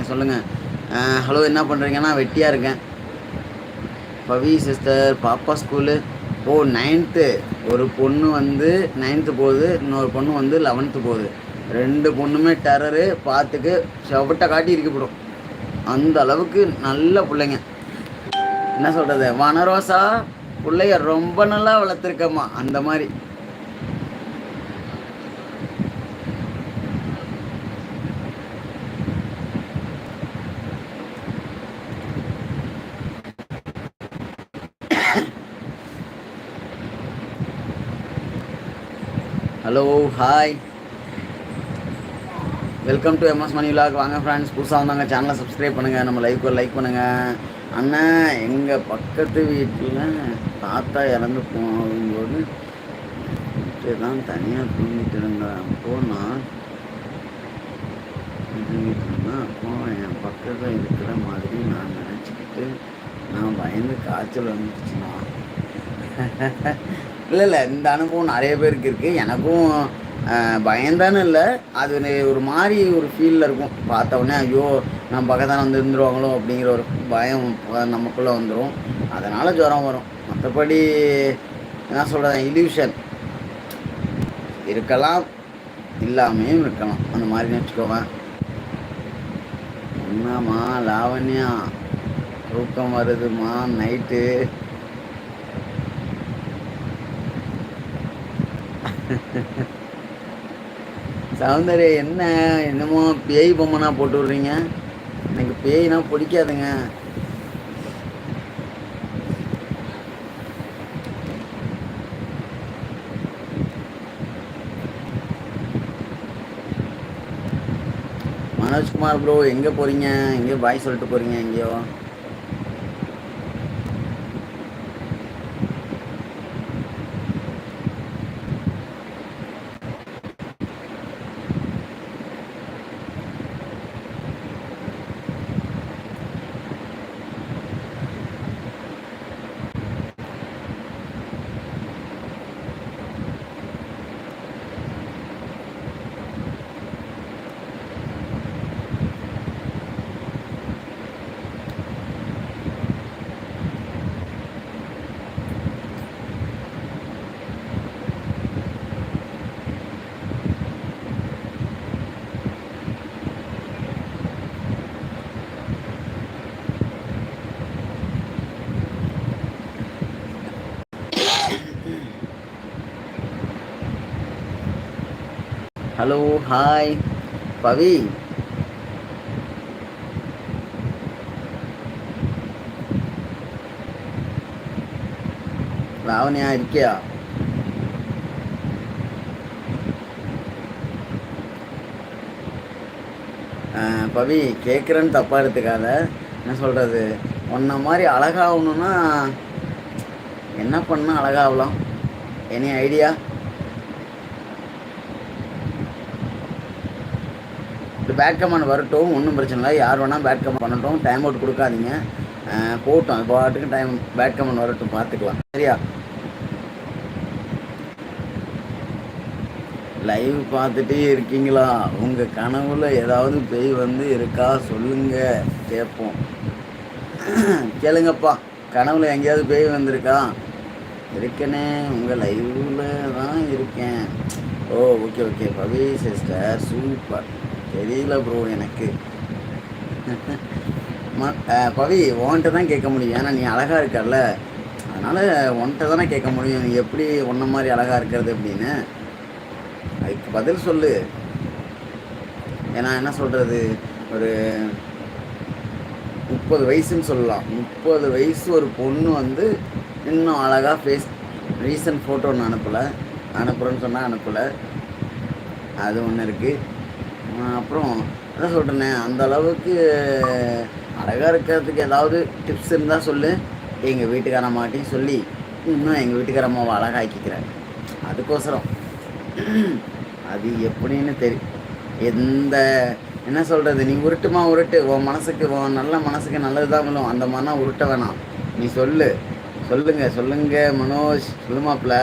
பண்ணுறீங்க சொல்லுங்கள். ஹலோ, என்ன பண்ணுறீங்கன்னா வெட்டியாக இருக்கேன். பவி சிஸ்டர், பாப்பா ஸ்கூலு ஓ 9th. ஒரு பொண்ணு வந்து 9th போகுது, இன்னொரு பொண்ணு வந்து 11th போகுது. 2 பொண்ணுமே டெரரு, பார்த்துக்கு செவட்டை காட்டி இருக்கப்படும். அந்த அளவுக்கு நல்ல பிள்ளைங்க. என்ன சொல்கிறது, வனரோசா பிள்ளைய ரொம்ப நல்லா வளர்த்துருக்கம்மா. அந்த மாதிரி hello, hi, welcome to MS Mani vlog. வாங்க ஃப்ரெண்ட்ஸ், புதுசாக வந்தாங்க சேனலை சப்ஸ்கிரைப் பண்ணுங்கள், நம்ம லைக் பண்ணுங்கள். அண்ணன், எங்கள் பக்கத்து வீட்டில் தாத்தா இறந்து போகும்போது தான் தனியாக தூங்கிட்டு இருந்தேன். அப்போது நான் தூங்கிட்டு இருந்தேன். அப்போது என் பக்கத்தில் இருக்கிற மாதிரி நான் நினச்சிக்கிட்டு நான் பயந்து காய்ச்சல் வந்துடுச்சுண்ணா. இல்லை, இந்த அனுபவம் நிறைய பேருக்கு இருக்குது. எனக்கும் பயந்தானு இல்லை, அது ஒரு மாதிரி ஒரு ஃபீலில் இருக்கும். பார்த்த உடனே ஐயோ நம்ம பக்கத்தான வந்து இருந்துருவாங்களோ அப்படிங்கிற ஒரு பயம் நமக்குள்ளே வந்துடும். அதனால் ஜுரம் வரும். மற்றபடி என்ன சொல்கிறேன், இல்யூஷன் இருக்கலாம், இல்லாமையும் இருக்கலாம். அந்த மாதிரி வச்சுக்கோங்க. என்னம்மா லாவண்யா, தூக்கம் வருதுமா நைட்டு? சௌந்தர்யா, என்னமோ பேய் பொம்மைனா போட்டு விட்றீங்க. எனக்கு பேய்னா பிடிக்காதுங்க. மனோஜ்குமார் ப்ரோ, எங்கே போகிறீங்க? எங்கேயோ பாய் சொல்லிட்டு போகிறீங்க எங்கேயோ? ஹலோ, ஹாய் பவி. லாவண்யா இருக்கியா? பவி, கேட்குறேன்னு தப்பாக எடுத்துக்காத. என்ன சொல்கிறது, உன்ன மாதிரி அழகாகணுன்னா என்ன பண்ணால் அழகாகலாம்? Any idea? பேட் கமெண்ட் வரட்டும், ஒன்றும் பிரச்சனை இல்லை. யார் வேணால் பேட் கமெண்ட் பண்ணட்டும், டைம் அவுட் கொடுக்காதீங்க. போட்டோம் இப்போ பாட்டுக்கு டைம் பேட் கமெண்ட் வரட்டும், பார்த்துக்கலாம். சரியா? லைவ் பார்த்துட்டே இருக்கீங்களா? உங்கள் கனவுல ஏதாவது பேய் வந்து இருக்கா சொல்லுங்க, கேட்போம். கேளுங்கப்பா, கனவுல எங்கேயாவது பேய் வந்திருக்கா? இருக்கனே, உங்கள் லைவில் தான் இருக்கேன். ஓ, ஓகே பவி சிஸ்டர், சூப்பர். தெரியல ப்ரோ எனக்கு. பவி, உன்கிட்ட தான் கேட்க முடியும், ஏன்னா நீ அழகாக இருக்கல, அதனால் உன்கிட்ட தானே கேட்க முடியும். நீ எப்படி உன்ன மாதிரி அழகாக இருக்கிறது அப்படின்னு அதுக்கு பதில் சொல்லு. ஏன்னா என்ன சொல்கிறது, ஒரு 30 வயசுன்னு சொல்லலாம். 30 வயசு ஒரு பொண்ணு வந்து இன்னும் அழகாக ஃபேஸ் ரீசன்ட் ஃபோட்டோ ஒன்று அனுப்புகிறேன்னு சொன்னால் அனுப்பலை. அது ஒன்று இருக்குது. அப்புறம் அதான் சொல்கிறேனே, அந்த அளவுக்கு அழகாக இருக்கிறதுக்கு ஏதாவது டிப்ஸ் இருந்தால் சொல்லு. எங்கள் வீட்டுக்காரம்மாட்டையும் சொல்லி இன்னும் எங்கள் வீட்டுக்காரம்மாவை அழகாக்கிக்கிறேன். அதுக்கோசரம் அது எப்படின்னு தெரியும். எந்த என்ன சொல்கிறது, நீ உருட்டுமா உருட்டு, உன் மனசுக்கு, உன் நல்ல மனசுக்கு நல்லது தான் விழும். அந்த மாதிரினா உருட்ட வேணாம். நீ சொல்லுங்க மனோஜ், சொல்லுமாப்ல.